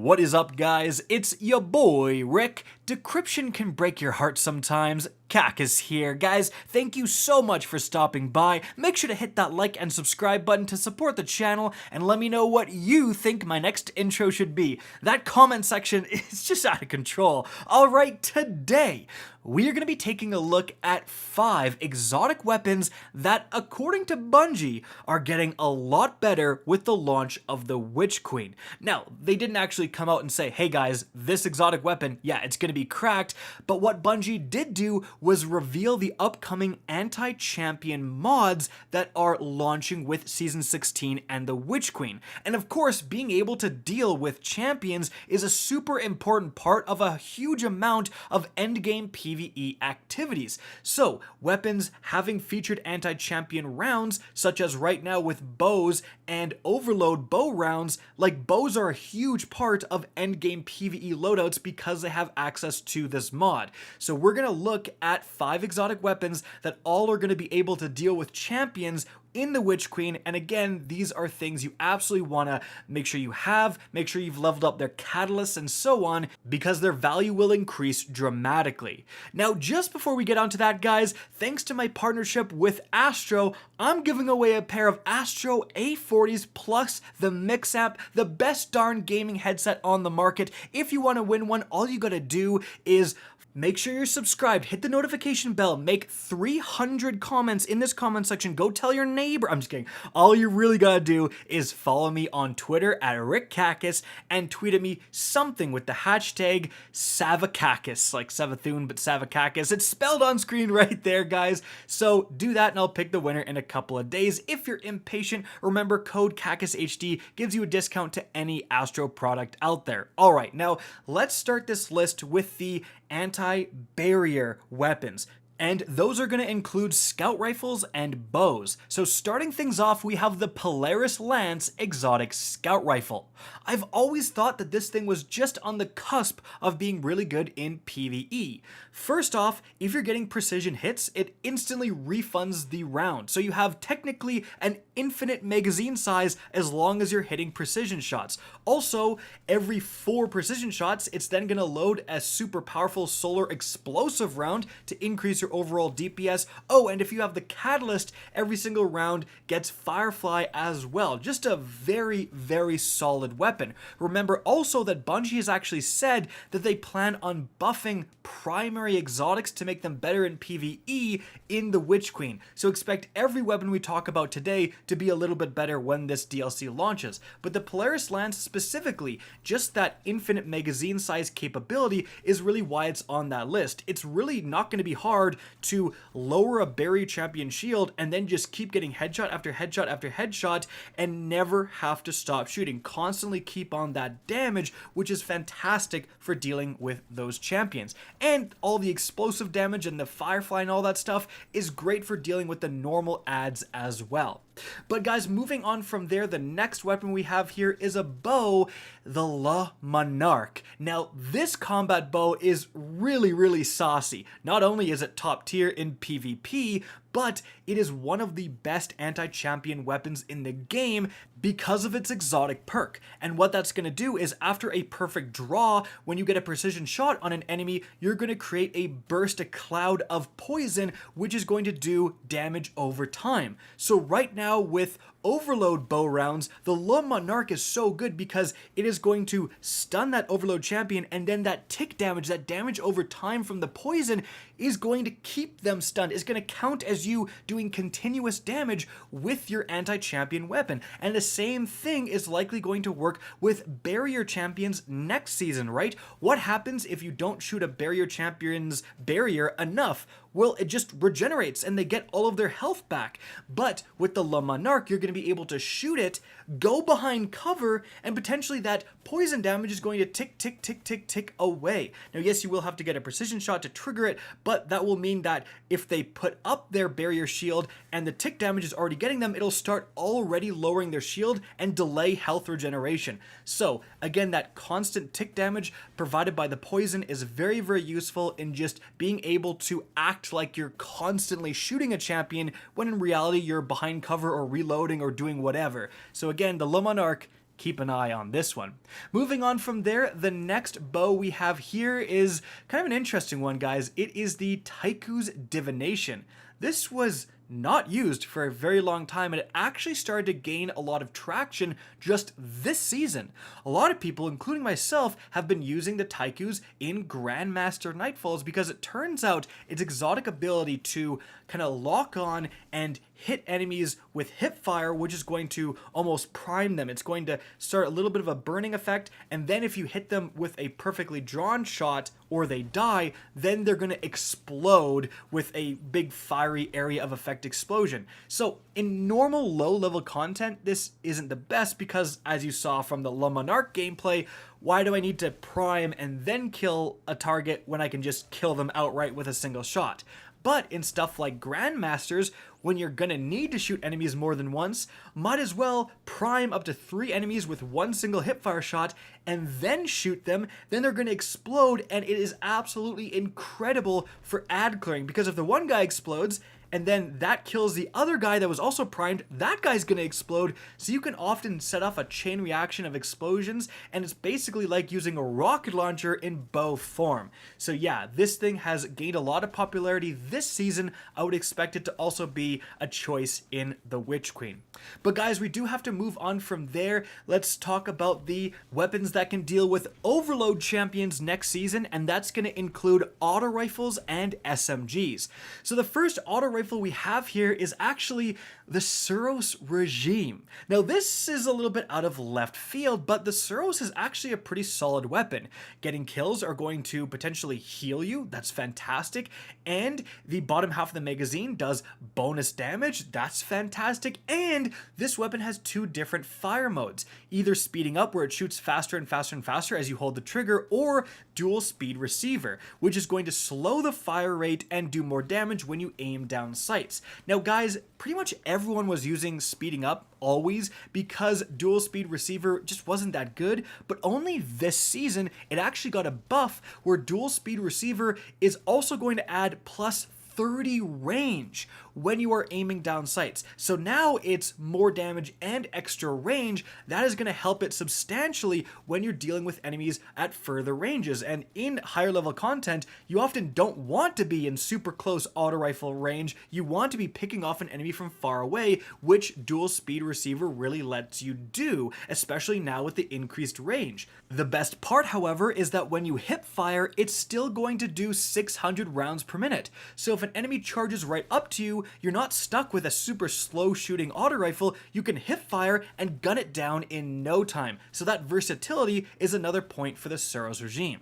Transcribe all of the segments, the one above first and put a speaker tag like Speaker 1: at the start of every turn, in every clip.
Speaker 1: What is up, guys? It's your boy, Rick. Decryption can break your heart sometimes. Taikoos here. Guys, thank you so much for stopping by. Make sure to hit that like and subscribe button to support the channel, and let me know what you think my next intro should be. That comment section is just out of control. Alright, today, we are going to be taking a look at 5 exotic weapons that, according to Bungie, are getting a lot better with the launch of the Witch Queen. Now, they didn't actually come out and say, hey guys, this exotic weapon, yeah, it's going to be cracked, but what Bungie did do was reveal the upcoming anti-champion mods that are launching with Season 16 and the Witch Queen. And of course, being able to deal with champions is a super important part of a huge amount of endgame PvE activities. So, weapons having featured anti-champion rounds, such as right now with bows and overload bow rounds, like bows are a huge part of endgame PvE loadouts because they have access to this mod. So we're going to look at 5 exotic weapons that all are going to be able to deal with champions in the Witch Queen, and again, these are things you absolutely want to make sure you have, make sure you've leveled up their catalysts and so on, because their value will increase dramatically. Now, just before we get onto that, guys, thanks to my partnership with Astro, I'm giving away a pair of Astro A40s plus the Mix app, the best darn gaming headset on the market. If you want to win one, all you gotta do is make sure you're subscribed, hit the notification bell, make 300 comments in this comment section, go tell your neighbor. I'm just kidding. All you really gotta do is follow me on Twitter at RickTaikoos and tweet at me something with the hashtag Savakakis, like Savathun, but Savakakis. It's spelled on screen right there, guys. So do that and I'll pick the winner in a couple of days. If you're impatient, remember code KaikosHD gives you a discount to any Astro product out there. All right, now let's start this list with the anti-barrier weapons. And those are going to include scout rifles and bows. So starting things off, we have the Polaris Lance exotic scout rifle. I've always thought that this thing was just on the cusp of being really good in PvE. First off, if you're getting precision hits, it instantly refunds the round. So you have technically an infinite magazine size as long as you're hitting precision shots. Also, every 4 precision shots, it's then going to load a super powerful solar explosive round to increase your overall DPS. Oh, and if you have the catalyst, every single round gets Firefly as well. Just a very, very solid weapon. Remember also that Bungie has actually said that they plan on buffing primary exotics to make them better in PvE in the Witch Queen. So expect every weapon we talk about today to be a little bit better when this DLC launches. But the Polaris Lance specifically, just that infinite magazine size capability is really why it's on that list. It's really not going to be hard to lower a barrier champion shield and then just keep getting headshot after headshot after headshot and never have to stop shooting. Constantly keep on that damage, which is fantastic for dealing with those champions. And all the explosive damage and the Firefly and all that stuff is great for dealing with the normal adds as well. But guys, moving on from there, the next weapon we have here is a bow, the Monarch. Now, this combat bow is really, really saucy. Not only is it top tier in PvP, but it is one of the best anti-champion weapons in the game because of its exotic perk. And what that's going to do is after a perfect draw, when you get a precision shot on an enemy, you're going to create a burst, a cloud of poison, which is going to do damage over time. So right now with overload bow rounds, the Monarch is so good because it is going to stun that overload champion, and then that tick damage, that damage over time from the poison, is going to keep them stunned. It's going to count as you doing continuous damage with your anti-champion weapon. And the same thing is likely going to work with barrier champions next season, right? What happens if you don't shoot a barrier champion's barrier enough? Well, it just regenerates and they get all of their health back. But with the Monarch, you're going to be able to shoot it, go behind cover, and potentially that poison damage is going to tick, tick, tick, tick, tick away. Now, yes, you will have to get a precision shot to trigger it, but that will mean that if they put up their barrier shield and the tick damage is already getting them, it'll start already lowering their shield and delay health regeneration. So, again, that constant tick damage provided by the poison is very, very useful in just being able to act like you're constantly shooting a champion when in reality you're behind cover or reloading or doing whatever. So again, the Monarch, keep an eye on this one. Moving on from there, the next bow we have here is kind of an interesting one, guys. It is the Taikoos Divination. This was not used for a very long time, and it actually started to gain a lot of traction just this season. A lot of people, including myself, have been using the Taikoos in Grandmaster Nightfalls because it turns out its exotic ability to kind of lock on and hit enemies with hip fire, which is going to almost prime them. It's going to start a little bit of a burning effect, and then if you hit them with a perfectly drawn shot or they die, then they're going to explode with a big fiery area of effect explosion. So in normal low-level content, this isn't the best because, as you saw from the Monarch gameplay, why do I need to prime and then kill a target when I can just kill them outright with a single shot? But in stuff like Grandmasters, when you're gonna need to shoot enemies more than once, might as well prime up to 3 enemies with one single hipfire shot and then shoot them, then they're gonna explode, and it is absolutely incredible for ad clearing, because if the one guy explodes, and then that kills the other guy that was also primed, that guy's gonna explode, so you can often set off a chain reaction of explosions, and it's basically like using a rocket launcher in bow form. So yeah, this thing has gained a lot of popularity this season. I would expect it to also be a choice in the Witch Queen. But guys, we do have to move on from there. Let's talk about the weapons that can deal with overload champions next season, and that's gonna include auto rifles and SMGs. So the first auto rifle we have here is actually the Soros regime. Now this is a little bit out of left field, but the Soros is actually a pretty solid weapon. Getting kills are going to potentially heal you, that's fantastic, and the bottom half of the magazine does bonus damage, that's fantastic, and this weapon has 2 different fire modes, either speeding up where it shoots faster and faster and faster as you hold the trigger, or dual speed receiver, which is going to slow the fire rate and do more damage when you aim down sights. Now guys, pretty much everyone was using speeding up always because dual speed receiver just wasn't that good, but only this season it actually got a buff where dual speed receiver is also going to add plus 30 range when you are aiming down sights. So now it's more damage and extra range. That is going to help it substantially when you're dealing with enemies at further ranges. And in higher level content, you often don't want to be in super close auto rifle range. You want to be picking off an enemy from far away, which dual speed receiver really lets you do, especially now with the increased range. The best part, however, is that when you hip fire, it's still going to do 600 rounds per minute. So if an enemy charges right up to you, you're not stuck with a super slow shooting auto rifle. You can hip fire and gun it down in no time. So that versatility is another point for the Soros regime.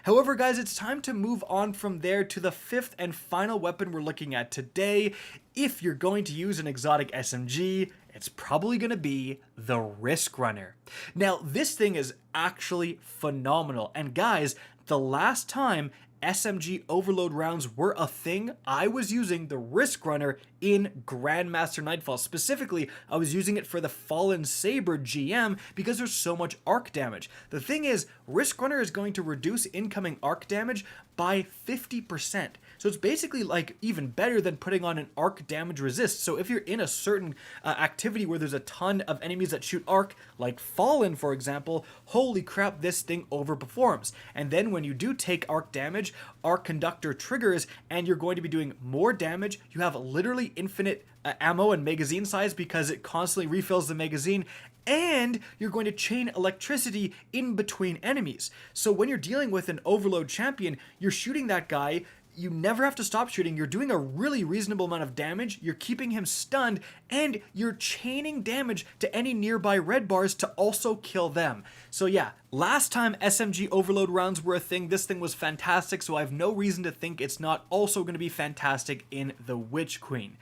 Speaker 1: However, guys, it's time to move on from there to the 5th and final weapon we're looking at today. If you're going to use an exotic SMG, it's probably going to be the Risk Runner. Now, this thing is actually phenomenal. And guys, the last time SMG overload rounds were a thing, I was using the Risk Runner in Grandmaster Nightfall. Specifically, I was using it for the Fallen Saber GM because there's so much arc damage. The thing is, Risk Runner is going to reduce incoming arc damage by 50%. So it's basically like even better than putting on an arc damage resist. So if you're in a certain activity where there's a ton of enemies that shoot arc, like Fallen for example, holy crap, this thing overperforms. And then when you do take arc damage, Arc Conductor triggers and you're going to be doing more damage. You have literally infinite ammo and magazine size because it constantly refills the magazine, and you're going to chain electricity in between enemies. So when you're dealing with an overload champion, you're shooting that guy, you never have to stop shooting, you're doing a really reasonable amount of damage, you're keeping him stunned, and you're chaining damage to any nearby red bars to also kill them. So yeah, last time SMG overload rounds were a thing, this thing was fantastic, so I have no reason to think it's not also going to be fantastic in the Witch Queen.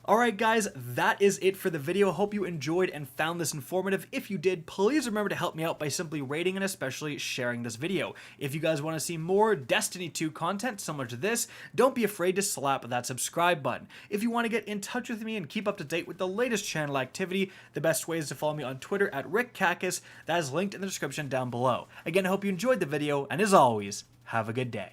Speaker 1: Alright guys, that is it for the video. Hope you enjoyed and found this informative. If you did, please remember to help me out by simply rating and especially sharing this video. If you guys want to see more Destiny 2 content similar to this, don't be afraid to slap that subscribe button. If you want to get in touch with me and keep up to date with the latest channel activity, the best way is to follow me on Twitter at RickKakis. That is linked in the description down below. Again, I hope you enjoyed the video, and as always, have a good day.